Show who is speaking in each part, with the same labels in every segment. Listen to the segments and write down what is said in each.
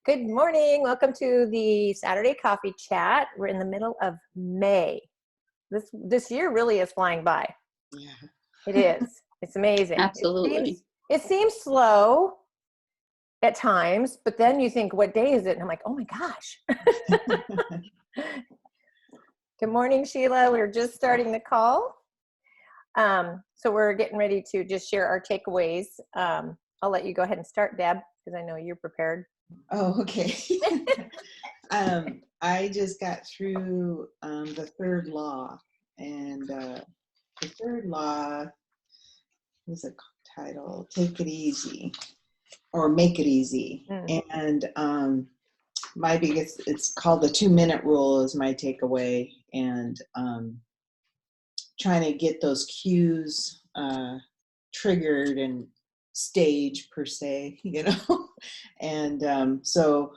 Speaker 1: Good morning. Welcome to the Saturday Coffee Chat. We're in the middle of May. This year really is flying by.
Speaker 2: Yeah.
Speaker 1: It is. It's amazing.
Speaker 3: Absolutely.
Speaker 1: It seems slow at times, but then you think, what day is it? And I'm like, oh my gosh. Good morning, Sheila. We're just starting the call. So we're getting ready to just share our takeaways. I'll let you go ahead and start, Deb, because I know you're prepared.
Speaker 2: Oh, okay. I just got through the third law, and the third law is a title, Take It Easy, or Make It Easy. And my biggest, it's called the 2-minute rule is my takeaway, and trying to get those cues triggered and stage per se, and so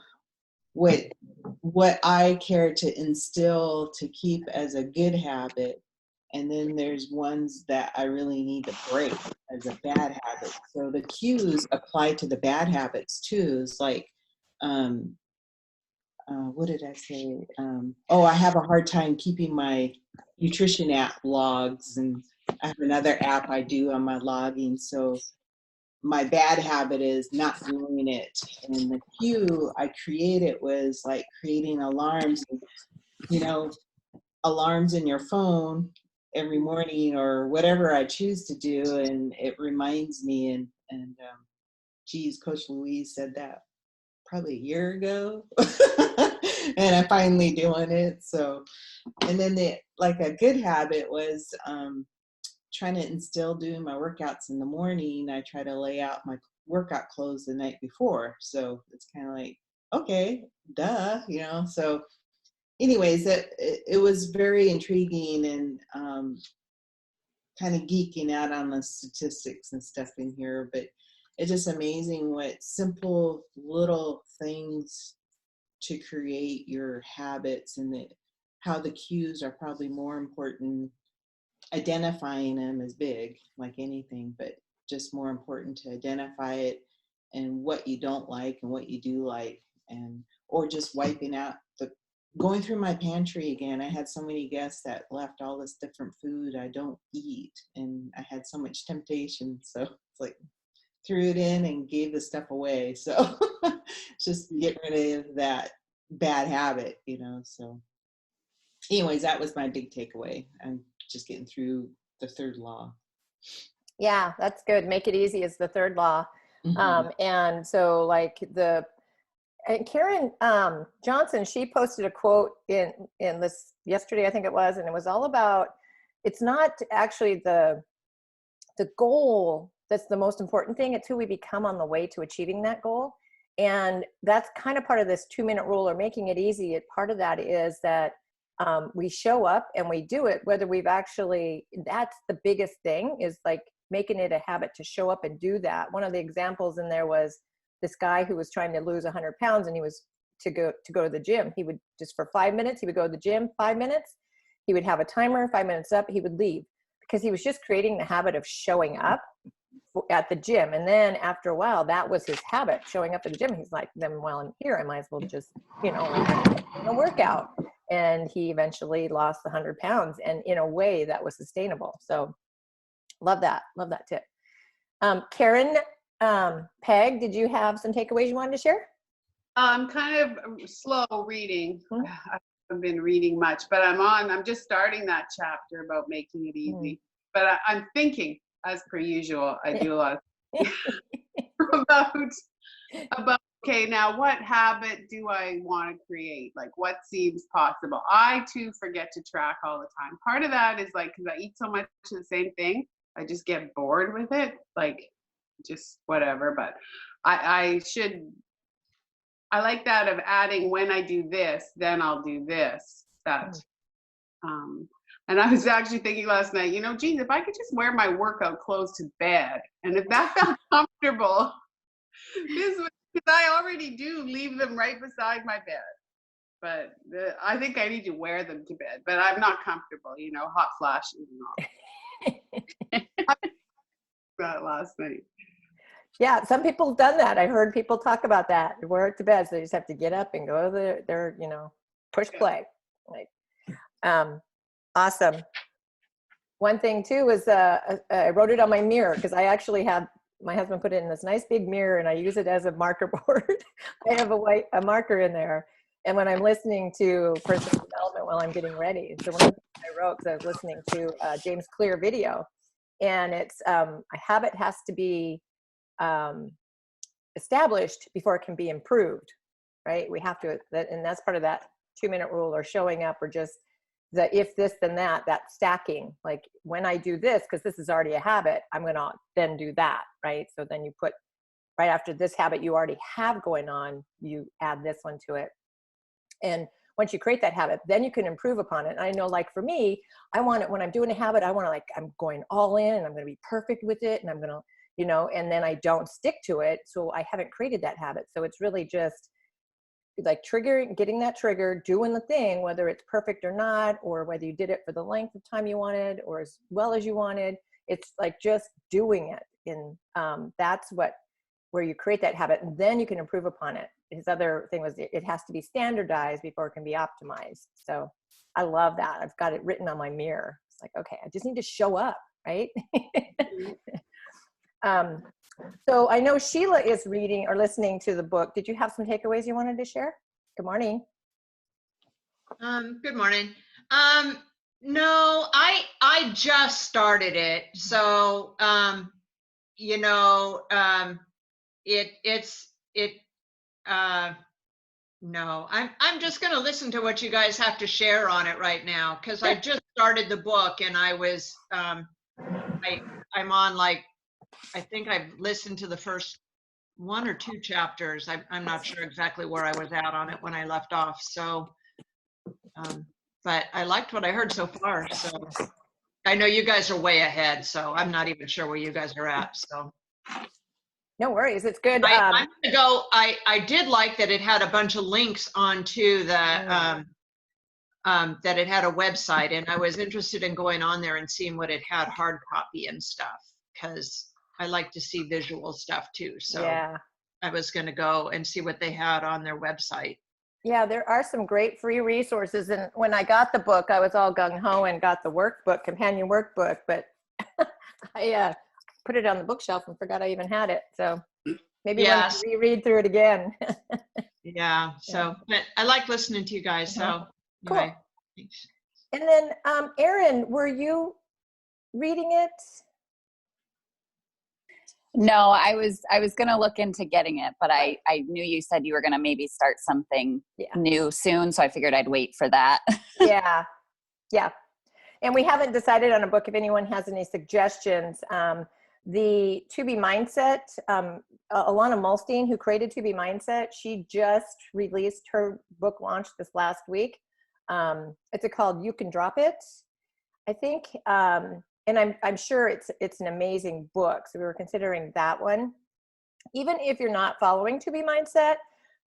Speaker 2: what I care to instill to keep as a good habit, and then there's ones that I really need to break as a bad habit. So the cues apply to the bad habits too. It's like what did I say? I have a hard time keeping my nutrition app logs, and I have another app I do on my logging. So my bad habit is not doing it. And the cue I created was like creating alarms, alarms in your phone every morning or whatever I choose to do. And it reminds me, and geez, Coach Louise said that probably a year ago. And I'm finally doing it. So, and then like a good habit was trying to instill doing my workouts in the morning. I try to lay out my workout clothes the night before. So it's kind of like, okay, duh, So anyways, it was very intriguing, and kind of geeking out on the statistics and stuff in here, but it's just amazing what simple little things to create your habits, and how the cues are probably more important. Identifying them is big, like anything, but just more important to identify it and what you don't like and what you do like, or just wiping out going through my pantry again. I had so many guests that left all this different food I don't eat, and I had so much temptation. So it's like threw it in and gave the stuff away. So just get rid of that bad habit, So anyways, that was my big takeaway. I'm just getting through the third law.
Speaker 1: Yeah, that's good. Make it easy is the third law.
Speaker 2: Mm-hmm.
Speaker 1: And so like Karen Johnson, she posted a quote in this yesterday, I think it was, and it was all about, it's not actually the goal that's the most important thing. It's who we become on the way to achieving that goal. And that's kind of part of this 2-minute rule, or making it easy. Part of that is that we show up and we do it, whether we've actually, that's the biggest thing, is like making it a habit to show up and do that. One of the examples in there was this guy who was trying to lose 100 pounds, and he was to go to the gym. He would just for 5 minutes, he would go to the gym, 5 minutes. He would have a timer, 5 minutes up, he would leave, because he was just creating the habit of showing up at the gym. And then after a while, that was his habit, showing up at the gym. He's like, then while I'm here, I might as well just, a workout. And he eventually lost 100 pounds, and in a way that was sustainable. So love that tip. Karen, Peg, did you have some takeaways you wanted to share?
Speaker 3: I'm kind of slow reading. I haven't been reading much, but I'm just starting that chapter about making it easy. But I'm thinking, as per usual, I do a lot about okay, now what habit do I want to create? Like, what seems possible? I too forget to track all the time. Part of that is like, because I eat so much of the same thing, I just get bored with it, like just whatever. But I like that of adding, when I do this, then I'll do this. And I was actually thinking last night, geez, if I could just wear my workout clothes to bed, and if that felt comfortable, because I already do leave them right beside my bed. But I think I need to wear them to bed, but I'm not comfortable, hot flashes and all. That last night.
Speaker 1: Yeah, some people have done that. I heard people talk about that. They wear it to bed, so they just have to get up and go to their push play. Like, awesome. One thing too is I wrote it on my mirror because I actually have my husband put it in this nice big mirror and I use it as a marker board. I have a marker in there, and when I'm listening to personal development while I'm getting ready, so one of the things I wrote because I was listening to James Clear video, and it's a habit has to be established before it can be improved, right? We have to, and that's part of that 2-minute rule, or showing up, or just the if this then that stacking. Like when I do this, because this is already a habit, I'm gonna then do that, right? So then you put right after this habit you already have going on, you add this one to it. And once you create that habit, then you can improve upon it. And I know, like for me, I want it when I'm doing a habit, I want to, like, I'm going all in and I'm going to be perfect with it. And I'm going to, and then I don't stick to it. So I haven't created that habit. So it's really just like getting that trigger, doing the thing, whether it's perfect or not, or whether you did it for the length of time you wanted or as well as you wanted. It's like just doing it. And that's where you create that habit, and then you can improve upon it. His other thing was it has to be standardized before it can be optimized. So I love that. I've got it written on my mirror. It's like, okay, I just need to show up, right? So I know Sheila is reading or listening to the book. Did you have some takeaways you wanted to share? Good morning.
Speaker 4: Good morning. No, I just started it. So, no, I'm just going to listen to what you guys have to share on it right now. Cause I just started the book and I was, I'm on, like, I think I've listened to the first 1 or 2 chapters. I'm not sure exactly where I was at on it when I left off. So, but I liked what I heard so far. So I know you guys are way ahead, so I'm not even sure where you guys are at. So
Speaker 1: no worries, it's good.
Speaker 4: I'm gonna go. I did like that it had a bunch of links onto the that it had a website, and I was interested in going on there and seeing what it had hard copy and stuff, because I like to see visual stuff too. So yeah. I was going to go and see what they had on their website.
Speaker 1: Yeah, there are some great free resources. And when I got the book, I was all gung-ho and got the workbook, companion workbook, but I put it on the bookshelf and forgot I even had it. So maybe when we reread through it again.
Speaker 4: Yeah, so but I like listening to you guys. So anyway,
Speaker 1: cool. Thanks. And then Erin, were you reading it?
Speaker 5: No, I was going to look into getting it, but I knew you said you were going to maybe start something new soon. So I figured I'd wait for that. Yeah.
Speaker 1: And we haven't decided on a book. If anyone has any suggestions, the To Be Mindset, Alana Mulstein, who created To Be Mindset, she just released her book launch this last week. It's called You Can Drop It, I think. And I'm sure it's an amazing book. So we were considering that one. Even if you're not following To Be Mindset,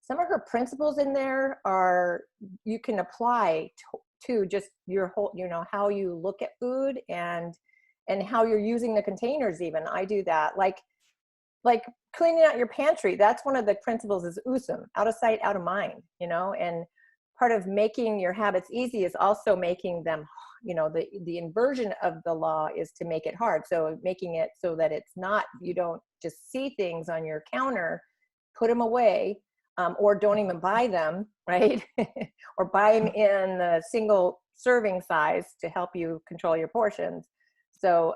Speaker 1: some of her principles in there you can apply to just your whole, how you look at food and how you're using the containers. Even I do that, like cleaning out your pantry. That's one of the principles is USM, out of sight, out of mind, and part of making your habits easy is also making them, the inversion of the law is to make it hard. So making it so that it's not, you don't just see things on your counter, put them away, or don't even buy them, right? Or buy them in the single serving size to help you control your portions. So,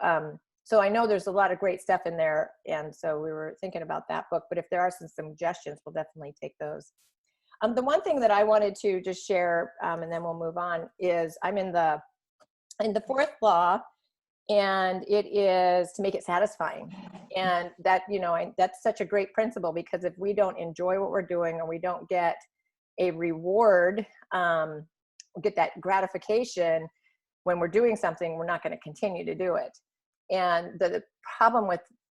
Speaker 1: so I know there's a lot of great stuff in there. And so we were thinking about that book, but if there are some suggestions, we'll definitely take those. The one thing that I wanted to just share, and then we'll move on, is I'm in the 4th law, and it is to make it satisfying. And that, that's such a great principle, because if we don't enjoy what we're doing, or we don't get a reward, get that gratification when we're doing something, we're not going to continue to do it. And the problem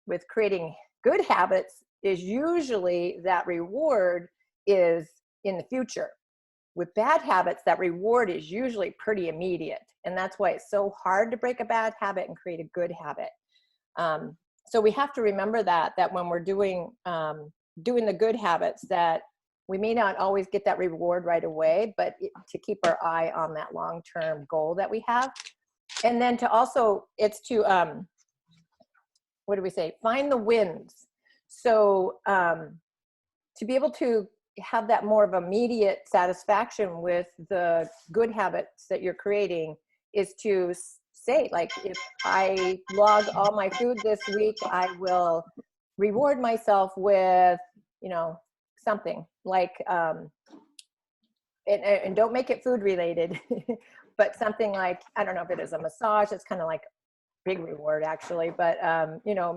Speaker 1: with creating good habits is usually that reward is in the future. With bad habits, that reward is usually pretty immediate. And that's why it's so hard to break a bad habit and create a good habit. So we have to remember that when we're doing the good habits, that we may not always get that reward right away, but to keep our eye on that long-term goal that we have. And then to also, it's to, what do we say? Find the wins. So to be able to have that more of immediate satisfaction with the good habits that you're creating is to say, like, if I log all my food this week, I will reward myself with, something like, and don't make it food related, but something like, I don't know if it is a massage, it's kind of like big reward actually, but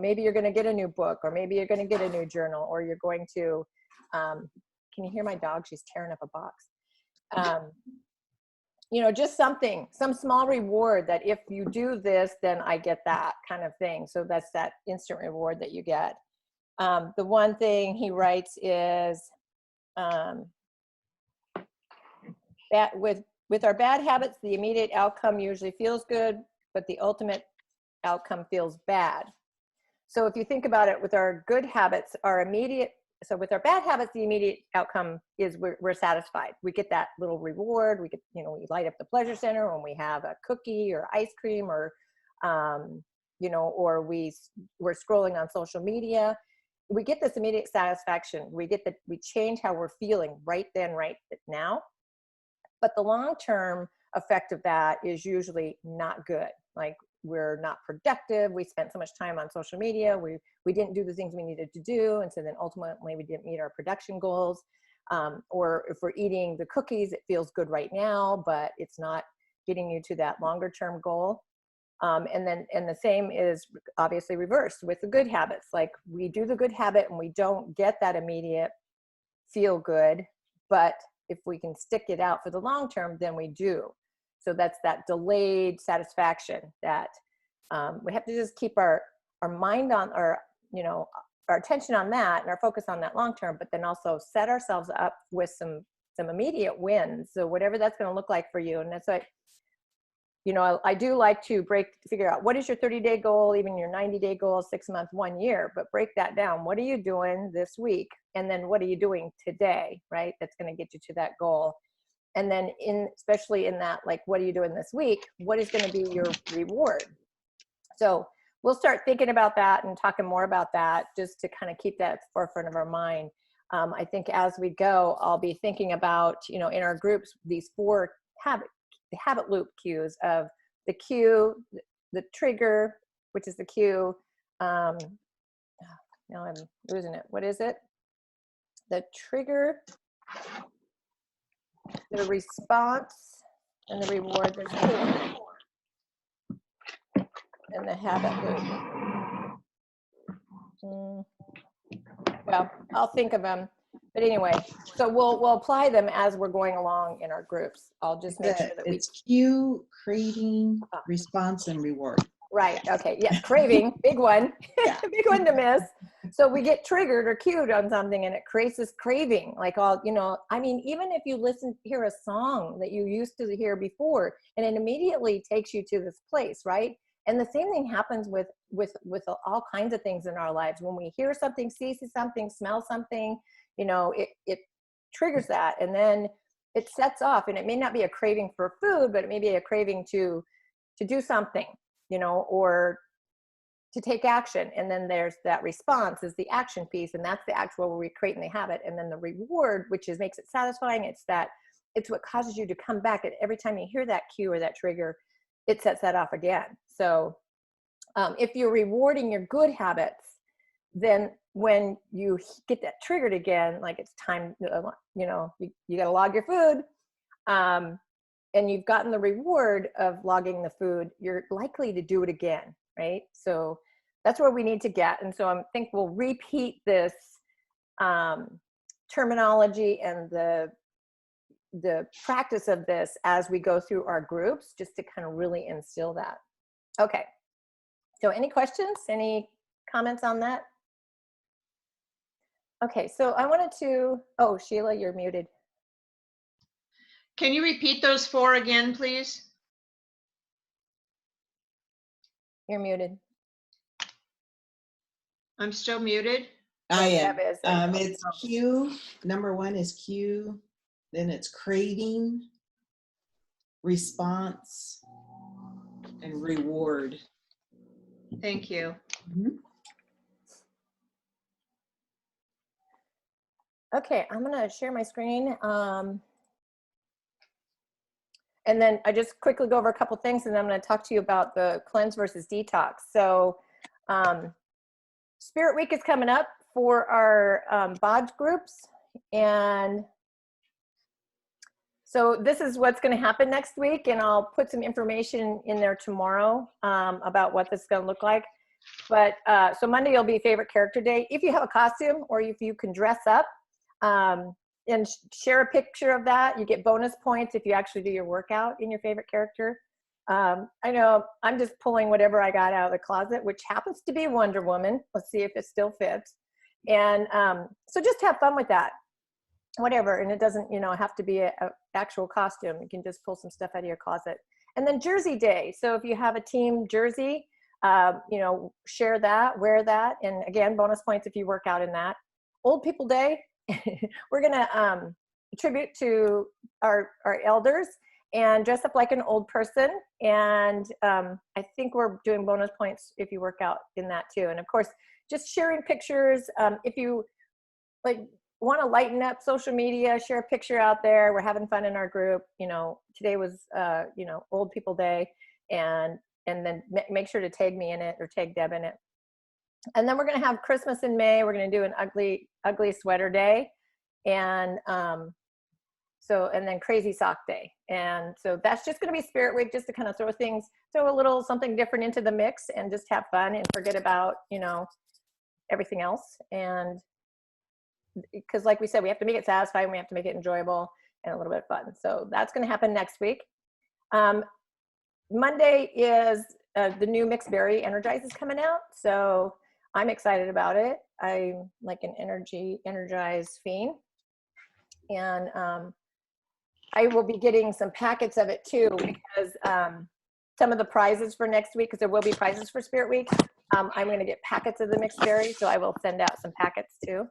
Speaker 1: maybe you're going to get a new book, or maybe you're going to get a new journal, or you're going to, can you hear my dog? She's tearing up a box. Just some small reward that if you do this, then I get that kind of thing. So that's that instant reward that you get. The one thing he writes is that with our bad habits, the immediate outcome usually feels good, but the ultimate outcome feels bad. So if you think about it, with our good habits, so with our bad habits, the immediate outcome is we're satisfied. We get that little reward. We get, we light up the pleasure center when we have a cookie or ice cream, or, or we're scrolling on social media. We get this immediate satisfaction. We change how we're feeling right then, right now. But the long-term effect of that is usually not good. Like, we're not productive. We spent so much time on social media. We didn't do the things we needed to do. And so then ultimately we didn't meet our production goals. Or if we're eating the cookies, it feels good right now, but it's not getting you to that longer term goal. And the same is obviously reversed with the good habits. Like, we do the good habit and we don't get that immediate feel good, but if we can stick it out for the long term, then we do. So that's that delayed satisfaction that we have to just keep our mind on, or our attention on that, and our focus on that long term, but then also set ourselves up with some immediate wins. So whatever that's going to look like for you. And that's like, I do like to figure out what is your 30-day goal, even your 90-day goal, 6 months, 1 year, but break that down. What are you doing this week? And then what are you doing today, right? That's going to get you to that goal. And then especially in that, like, what are you doing this week? What is going to be your reward? So we'll start thinking about that and talking more about that, just to kind of keep that at the forefront of our mind. I think as we go, I'll be thinking about, in our groups, these 4 habit loop cues of the cue, the trigger, which is the cue. Now I'm losing it. What is it? The trigger, the response, and the reward. There's 4. And the habit loop. Well, I'll think of them. But anyway, so we'll apply them as we're going along in our groups. I'll just make sure that
Speaker 2: it's cue, craving, response, and reward.
Speaker 1: Right. Okay. Yes. Craving, big one, big one to miss. So we get triggered or cued on something, and it creates this craving. Like, even if you hear a song that you used to hear before, and it immediately takes you to this place, right? And the same thing happens with all kinds of things in our lives. When we hear something, see something, smell something, it triggers that, and then it sets off. And it may not be a craving for food, but it may be a craving to do something, or to take action. And then there's that response is the action piece, and that's the actual where we're creating the habit. And then the reward, which makes it satisfying. It's what causes you to come back, and every time you hear that cue or that trigger, it sets that off again. So if you're rewarding your good habits, then when you get that triggered again, like it's time, you got to log your food, and you've gotten the reward of logging the food, you're likely to do it again, right? So that's where we need to get. And so I think we'll repeat this terminology and the practice of this as we go through our groups, just to kind of really instill that. Okay. So any questions, any comments on that? Okay, so I wanted to, Sheila, you're muted.
Speaker 4: Can you repeat those 4 again, please?
Speaker 1: You're muted.
Speaker 4: I'm still muted.
Speaker 2: I am.
Speaker 1: Deb is.
Speaker 2: It's Q. Number 1 is Q. Then it's craving, response, and reward.
Speaker 4: Thank you.
Speaker 1: Okay, I'm gonna share my screen. And then I just quickly go over a couple things, and then I'm gonna talk to you about the cleanse versus detox. So Spirit Week is coming up for our BODS groups. And so this is what's gonna happen next week, and I'll put some information in there tomorrow about what this is gonna look like. But so Monday will be favorite character day. If you have a costume or if you can dress up, and share a picture of that, you get bonus points if you actually do your workout in your favorite character. I know I'm just pulling whatever I got out of the closet, which happens to be Wonder Woman. Let's see if it still fits. And so just have fun with that, whatever. And it doesn't, have to be a actual costume. You can just pull some stuff out of your closet. And then Jersey Day. So if you have a team jersey, share that, wear that. And again, bonus points if you work out in that. Old People Day. We're gonna tribute to our elders and dress up like an old person, and I think we're doing bonus points if you work out in that too. And of course, just sharing pictures. If you want to lighten up social media, share a picture out there. We're having fun in our group. Today was Old People Day, and then make sure to tag me in it or tag Deb in it. And then we're going to have Christmas in May. We're going to do an ugly sweater day. And and then Crazy Sock Day. And so that's just going to be Spirit Week, just to kind of throw a little something different into the mix and just have fun and forget about, everything else. And because like we said, we have to make it satisfying. We have to make it enjoyable and a little bit fun. So that's going to happen next week. Monday is the new Mixed Berry Energize is coming out. So I'm excited about it. I'm like an energized fiend. And I will be getting some packets of it too, because some of the prizes for next week, because there will be prizes for Spirit Week, I'm going to get packets of the Mixed Berry. So I will send out some packets too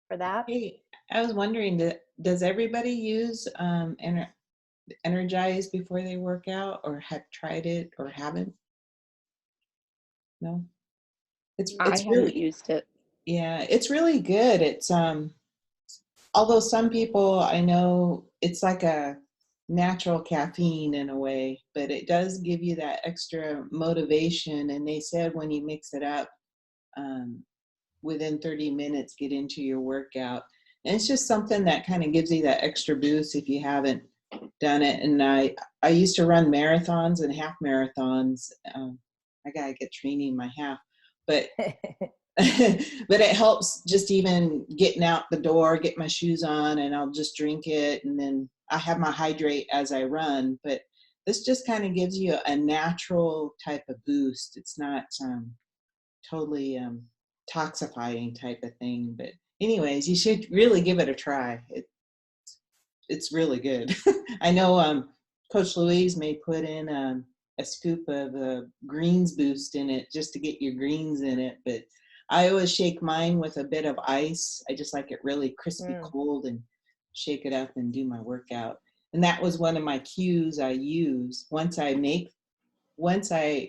Speaker 1: for that.
Speaker 2: Hey, I was wondering, does everybody use Energize before they work out, or have tried it or haven't? No?
Speaker 6: I haven't used it.
Speaker 2: Yeah, it's really good. It's although some people, I know it's like a natural caffeine in a way, but it does give you that extra motivation. And they said when you mix it up, within 30 minutes, get into your workout. And it's just something that kind of gives you that extra boost if you haven't done it. And I used to run marathons and half marathons. I gotta get training my half, but but it helps just even getting out the door, get my shoes on, and I'll just drink it. And then I have my hydrate as I run, but this just kind of gives you a natural type of boost. It's not totally toxifying type of thing. But anyways, you should really give it a try. It's really good. I know Coach Louise may put in a scoop of greens boost in it just to get your greens in it, but I always shake mine with a bit of ice. I just like it really crispy cold, and shake it up and do my workout. And that was one of my cues I use. Once I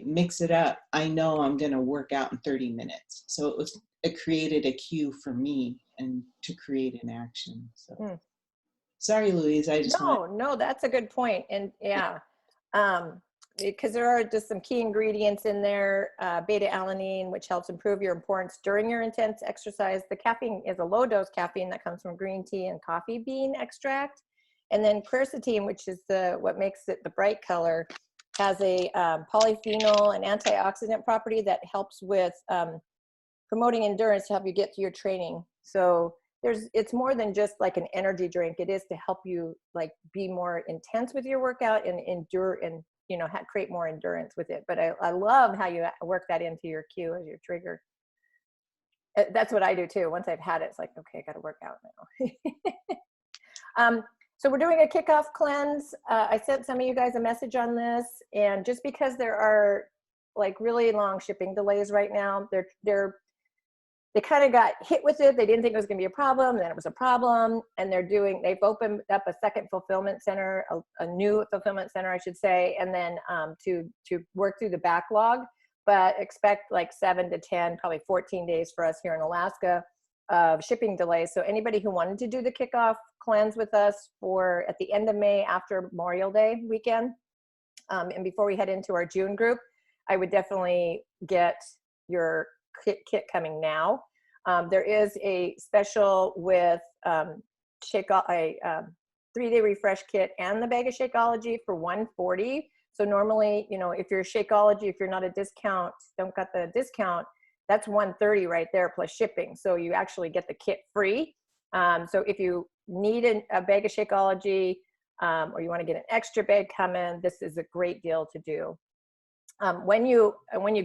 Speaker 2: mix it up, I know I'm going to work out in 30 minutes. So it created a cue for me and to create an action. So sorry, Louise, I just
Speaker 1: No, that's a good point. And yeah, because there are just some key ingredients in there, beta-alanine, which helps improve your endurance during your intense exercise. The caffeine is a low-dose caffeine that comes from green tea and coffee bean extract. And then quercetin, which is what makes it the bright color, has a polyphenol and antioxidant property that helps with promoting endurance to help you get to your training. So it's more than just like an energy drink. It is to help you like be more intense with your workout and endure and create more endurance with it. But I love how you work that into your cue as your trigger. That's what I do too. Once I've had it, it's like, okay, I got to work out now. So we're doing a kickoff cleanse. I sent some of you guys a message on this, and just because there are like really long shipping delays right now, they're they kind of got hit with it. They didn't think it was going to be a problem. Then it was a problem. And they've opened up a second fulfillment center, a new fulfillment center, I should say, and then to work through the backlog. But expect like 7 to 10, probably 14 days for us here in Alaska of shipping delays. So anybody who wanted to do the kickoff cleanse with us for at the end of May after Memorial Day weekend, and before we head into our June group, I would definitely get your kit coming now. There is a special with a 3-day refresh kit and the bag of Shakeology for $140. So normally, you know, if you're Shakeology, if you're not a discount, don't got the discount, that's $130 right there plus shipping. So you actually get the kit free. So if you need a bag of Shakeology, or you want to get an extra bag coming, this is a great deal to do. When you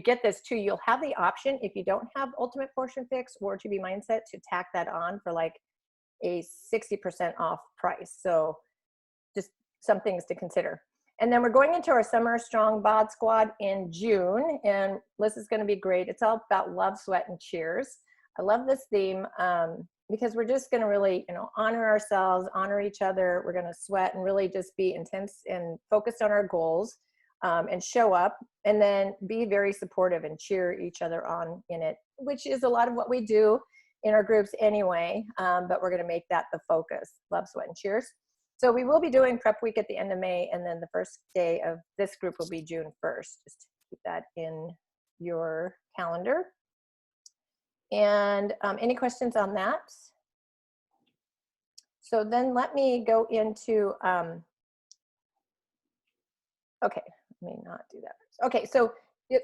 Speaker 1: get this too, you'll have the option, if you don't have Ultimate Portion Fix or To Be Mindset, to tack that on for like a 60% off price. So just some things to consider. And then we're going into our Summer Strong Bod Squad in June, and this is going to be great. It's all about love, sweat, and cheers. I love this theme because we're just going to really, you know, honor ourselves, honor each other. We're going to sweat and really just be intense and focused on our goals, and show up, and then be very supportive and cheer each other on in it, which is a lot of what we do in our groups anyway. But we're going to make that the focus. Love, sweat, and cheers. So we will be doing prep week at the end of May, and then the first day of this group will be June 1st. Just keep that in your calendar. And any questions on that? So then let me go into, okay, let me not do that. Okay, so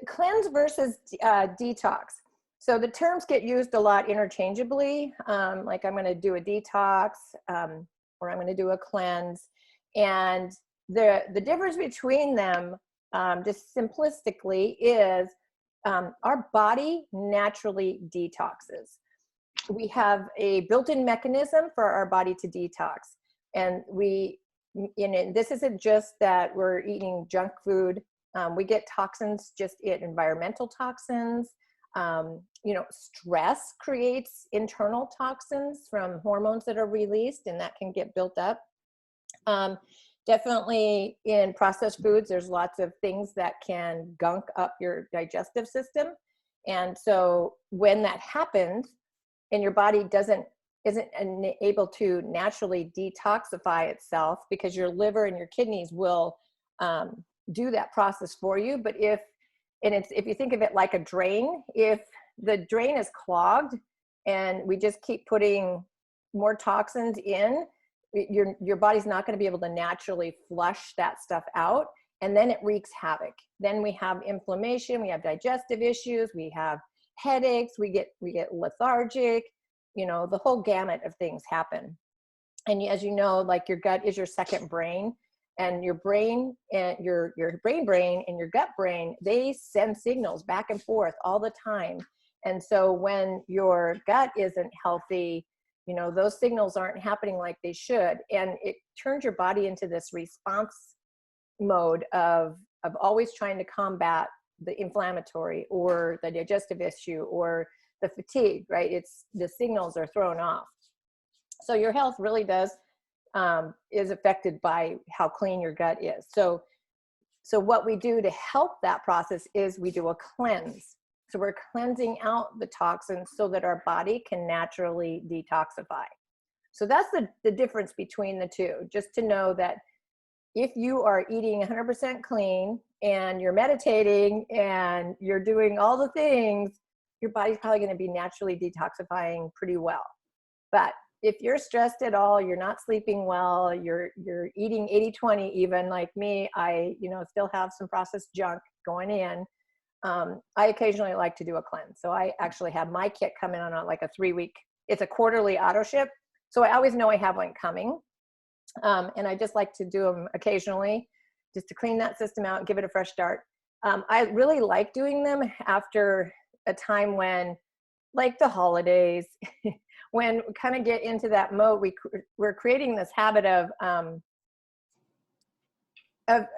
Speaker 1: cleanse versus detox. So the terms get used a lot interchangeably, like I'm gonna do a detox, or I'm gonna do a cleanse. And the difference between them, just simplistically, is our body naturally detoxes. We have a built-in mechanism for our body to detox. And this isn't just that we're eating junk food. We get toxins, just environmental toxins. You know, stress creates internal toxins from hormones that are released, and that can get built up. Definitely in processed foods, there's lots of things that can gunk up your digestive system. And so when that happens and your body isn't able to naturally detoxify itself, because your liver and your kidneys will do that process for you. But if you think of it like a drain, if the drain is clogged and we just keep putting more toxins in, your body's not going to be able to naturally flush that stuff out, and then it wreaks havoc. Then we have inflammation, we have digestive issues, we have headaches, we get lethargic, you know, the whole gamut of things happen. And as you know, like your gut is your second brain, and your brain and your brain and your gut brain, they send signals back and forth all the time. And so when your gut isn't healthy, you know, those signals aren't happening like they should. And it turns your body into this response mode of always trying to combat the inflammatory or the digestive issue or the fatigue, right? The signals are thrown off. So your health really is affected by how clean your gut is. So what we do to help that process is we do a cleanse. So we're cleansing out the toxins so that our body can naturally detoxify. So that's the difference between the two. Just to know that if you are eating 100% clean and you're meditating and you're doing all the things, your body's probably going to be naturally detoxifying pretty well. But if you're stressed at all, you're not sleeping well, you're eating 80-20, even like me, I still have some processed junk going in. I occasionally like to do a cleanse. So I actually have my kit coming on like a 3-week, it's a quarterly auto ship. So I always know I have one coming. And I just like to do them occasionally just to clean that system out and give it a fresh start. I really like doing them after a time when, like the holidays, when we kind of get into that mode, we're creating this habit of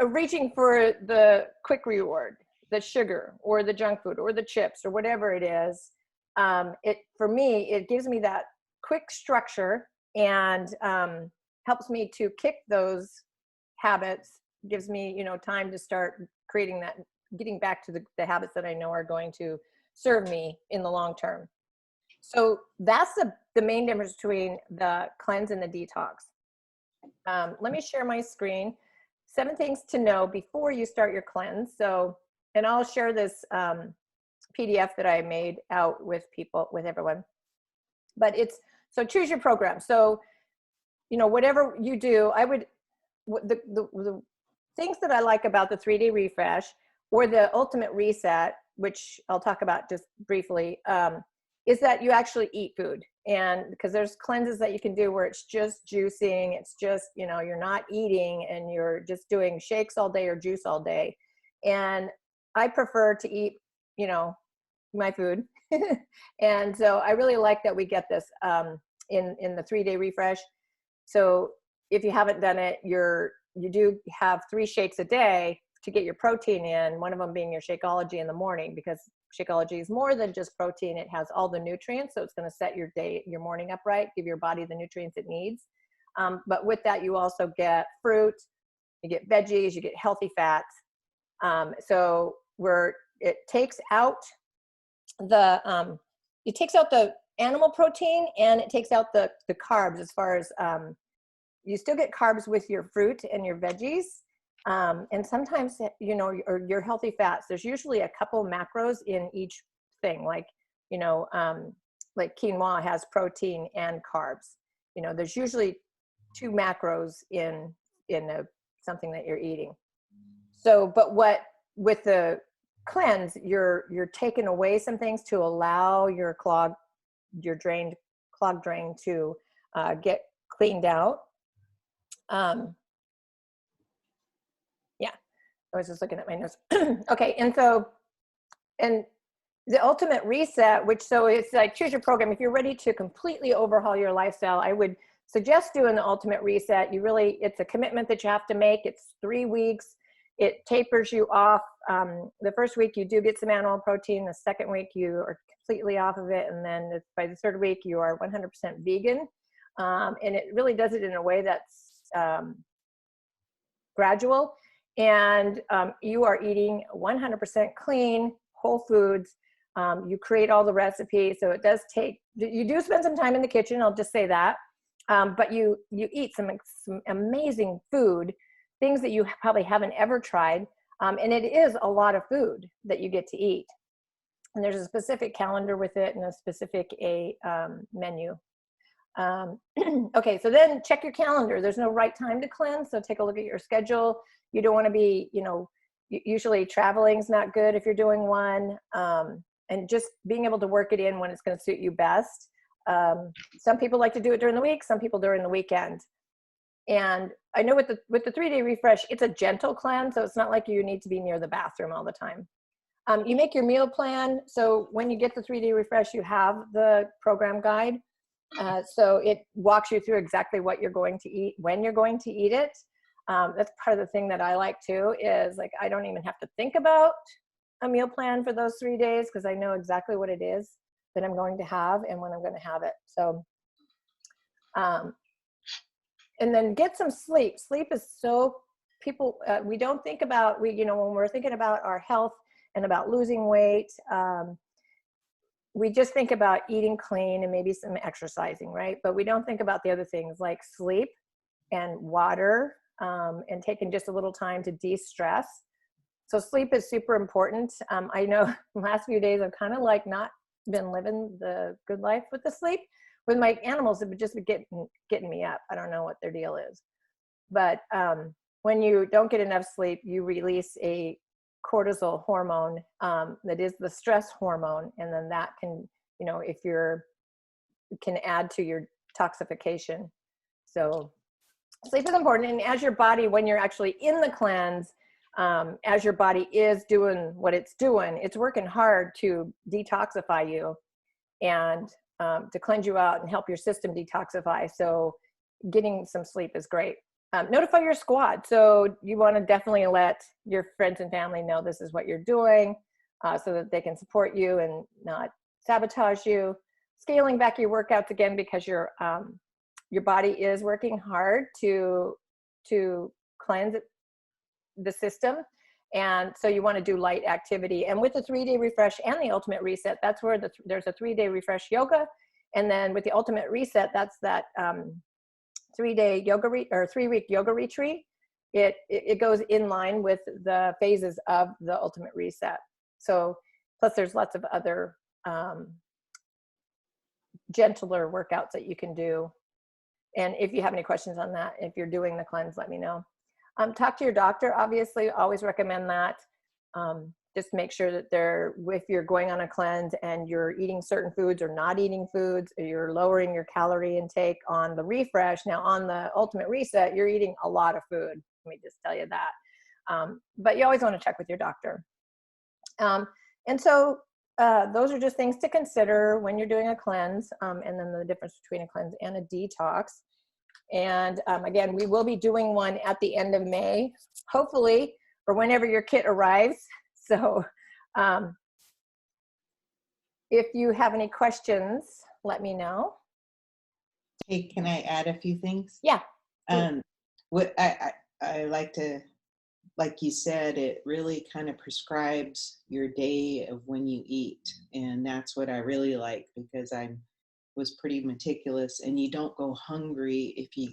Speaker 1: reaching for the quick reward, the sugar or the junk food or the chips or whatever it is. For me, it gives me that quick structure and helps me to kick those habits, gives me, time to start creating that, getting back to the habits that I know are going to serve me in the long term. So that's the main difference between the cleanse and the detox. Let me share my screen. 7 things to know before you start your cleanse. So, and I'll share this PDF that I made out with people, with everyone. But so choose your program. So, whatever you do, the things that I like about the 3-day refresh or the ultimate reset, which I'll talk about just briefly, is that you actually eat food. And because there's cleanses that you can do where it's just juicing, it's just, you're not eating and you're just doing shakes all day or juice all day. And I prefer to eat, my food. And so I really like that we get this in the 3-day refresh. So if you haven't done it, you do have 3 shakes a day to get your protein in, one of them being your Shakeology in the morning, because Shakeology is more than just protein. It has all the nutrients. So it's going to set your morning up right, give your body the nutrients it needs. But with that, you also get fruit, you get veggies, you get healthy fats. So it takes out the animal protein, and it takes out the carbs, as far as you still get carbs with your fruit and your veggies. And sometimes, or your healthy fats, there's usually a couple macros in each thing, like quinoa has protein and carbs. There's usually 2 macros in something that you're eating. So, but with the cleanse, you're taking away some things to allow your clogged drain to get cleaned out. I was just looking at my notes. Okay, and the ultimate reset, so it's like choose your program. If you're ready to completely overhaul your lifestyle, I would suggest doing the ultimate reset. It's a commitment that you have to make. It's 3 weeks. It tapers you off. The first week you do get some animal protein. The second week you are completely off of it. And then by the 3rd week you are 100% vegan. And it really does it in a way that's gradual. And you are eating 100% clean, whole foods. You create all the recipes. So it does you do spend some time in the kitchen, I'll just say that. But you eat some amazing food, things that you probably haven't ever tried. And it is a lot of food that you get to eat. And there's a specific calendar with it and a specific menu. Okay, so then check your calendar. There's no right time to cleanse, so take a look at your schedule. You don't want to be, usually traveling's not good if you're doing one, and just being able to work it in when it's going to suit you best. Some people like to do it during the week, some people during the weekend. And I know with the 3-day refresh, it's a gentle cleanse, so it's not like you need to be near the bathroom all the time. You make your meal plan. So when you get the 3-day refresh, you have the program guide. So it walks you through exactly what you're going to eat, when you're going to eat it. That's part of the thing that I like too, is like, I don't even have to think about a meal plan for those 3 days, because I know exactly what it is that I'm going to have and when I'm going to have it. So, and then get some sleep. Sleep is so we don't think about, when we're thinking about our health and about losing weight, we just think about eating clean and maybe some exercising, right? But we don't think about the other things like sleep and water, and taking just a little time to de-stress. So sleep is super important. I know the last few days I've kind of like not been living the good life with the sleep. With my animals, it would just be getting me up. I don't know what their deal is. But when you don't get enough sleep, you release a cortisol hormone that is the stress hormone, and then that can, can add to your toxification. So sleep is important. And as your body, when you're actually in the cleanse, as your body is doing what it's doing, it's working hard to detoxify you and to cleanse you out and help your system detoxify. So getting some sleep is great. Notify your squad. So you want to definitely let your friends and family know this is what you're doing, so that they can support you and not sabotage you, scaling back your workouts again because your body is working hard to cleanse the system. And so you want to do light activity. And with the 3-day refresh and the ultimate reset, that's where there's a 3-day refresh yoga. And then with the ultimate reset, that's that 3-day yoga or 3-week yoga retreat. It goes in line with the phases of the ultimate reset. So plus there's lots of other gentler workouts that you can do. And if you have any questions on that, if you're doing the cleanse, let me know. Talk to your doctor, obviously, always recommend that. Just make sure that if you're going on a cleanse and you're eating certain foods or not eating foods, or you're lowering your calorie intake on the refresh. Now on the ultimate reset, you're eating a lot of food. Let me just tell you that. But you always want to check with your doctor. And so those are just things to consider when you're doing a cleanse, and then the difference between a cleanse and a detox. And again, we will be doing one at the end of May, hopefully, or whenever your kit arrives. So if you have any questions, let me know.
Speaker 2: Hey, can I add a few things?
Speaker 1: Yeah.
Speaker 2: What I like to, like you said, it really kind of prescribes your day of when you eat. And that's what I really like, because I was pretty meticulous, and you don't go hungry if you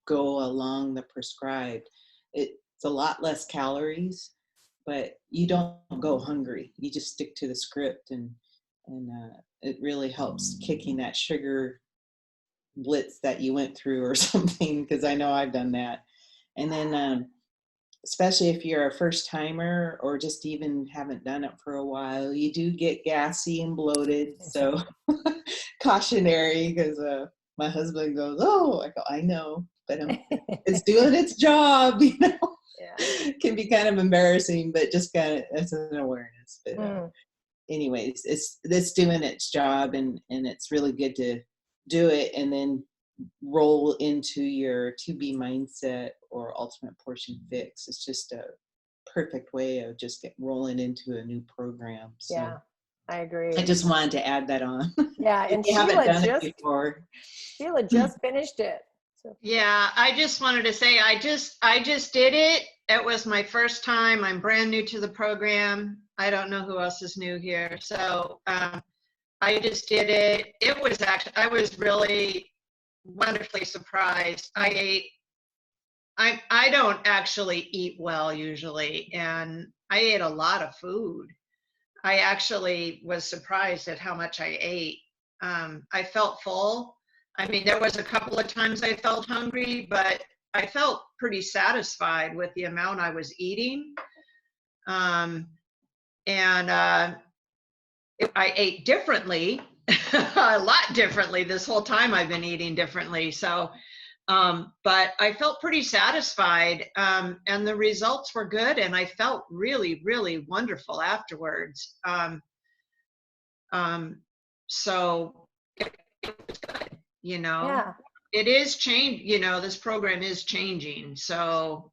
Speaker 2: go along the prescribed. It's a lot less calories, but you don't go hungry. You just stick to the script, and it really helps kicking that sugar blitz that you went through or something, because I know I've done that. And then especially if you're a first timer or just even haven't done it for a while, you do get gassy and bloated. So cautionary, because my husband goes, "Oh," I go, "I know, but it's doing its job," you know. Yeah. It can be kind of embarrassing, but just kind of as an awareness. But anyways, it's doing its job, and it's really good to do it and then roll into your 2B mindset or ultimate portion fix. It's just a perfect way of just rolling into a new program. So
Speaker 1: yeah, I agree.
Speaker 2: I just wanted to add that on.
Speaker 1: Yeah, and Sheila just finished it. So.
Speaker 4: Yeah, I just wanted to say I just did it. It was my first time. I'm brand new to the program. I don't know who else is new here. So I just did it. I was really wonderfully surprised. I don't actually eat well usually, and I ate a lot of food. I actually was surprised at how much I ate. I felt full. I mean, there was a couple of times I felt hungry, but I felt pretty satisfied with the amount I was eating. I ate differently, a lot differently. This whole time I've been eating differently. So, but I felt pretty satisfied, and the results were good, and I felt really, really wonderful afterwards. So it was good, you know.
Speaker 1: Yeah.
Speaker 4: It is change, you know, this program is changing. So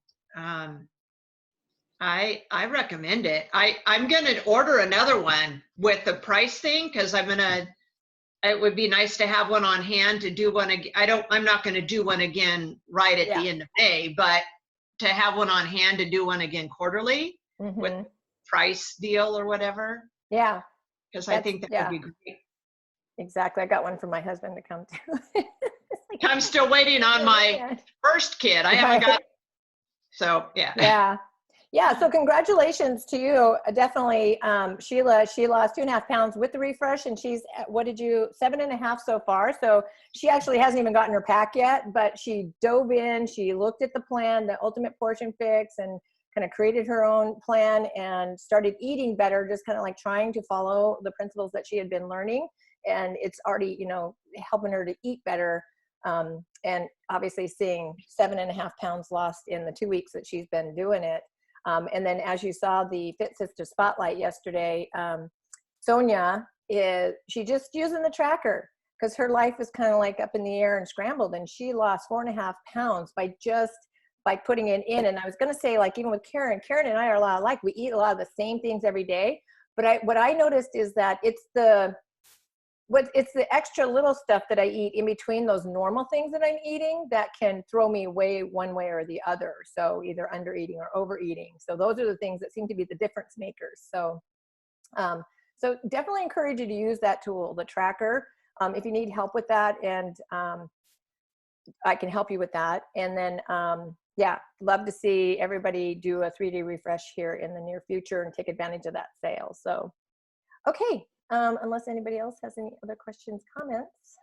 Speaker 4: I recommend it. I'm gonna order another one with the price thing, because it would be nice to have one on hand to do one again. I'm not gonna do one again right at the end of May, but to have one on hand to do one again quarterly with price deal or whatever.
Speaker 1: Yeah.
Speaker 4: Because I think that would be great.
Speaker 1: Exactly. I got one for my husband to come to.
Speaker 4: I'm still waiting on my first kid. I haven't got, so yeah.
Speaker 1: Yeah. So congratulations to you. Definitely. Sheila, she lost 2.5 pounds with the refresh, and she's at, 7.5 so far. So she actually hasn't even gotten her pack yet, but she dove in, she looked at the plan, the ultimate portion fix, and kind of created her own plan and started eating better, just kind of like trying to follow the principles that she had been learning. And it's already, you know, helping her to eat better. And obviously seeing 7.5 pounds lost in the 2 weeks that she's been doing it. And then as you saw the Fit Sister Spotlight yesterday, Sonia she just using the tracker, because her life was kind of like up in the air and scrambled, and she lost 4.5 pounds by putting it in. And I was going to say, like, even with Karen and I are a lot alike. We eat a lot of the same things every day. But what I noticed is that it's the it's the extra little stuff that I eat in between those normal things that I'm eating that can throw me away one way or the other. So either under eating or overeating. So those are the things that seem to be the difference makers. So, so definitely encourage you to use that tool, the tracker, if you need help with that, and I can help you with that. And then, yeah, love to see everybody do a 3-day refresh here in the near future and take advantage of that sale. So, okay. Unless anybody else has any other questions, comments.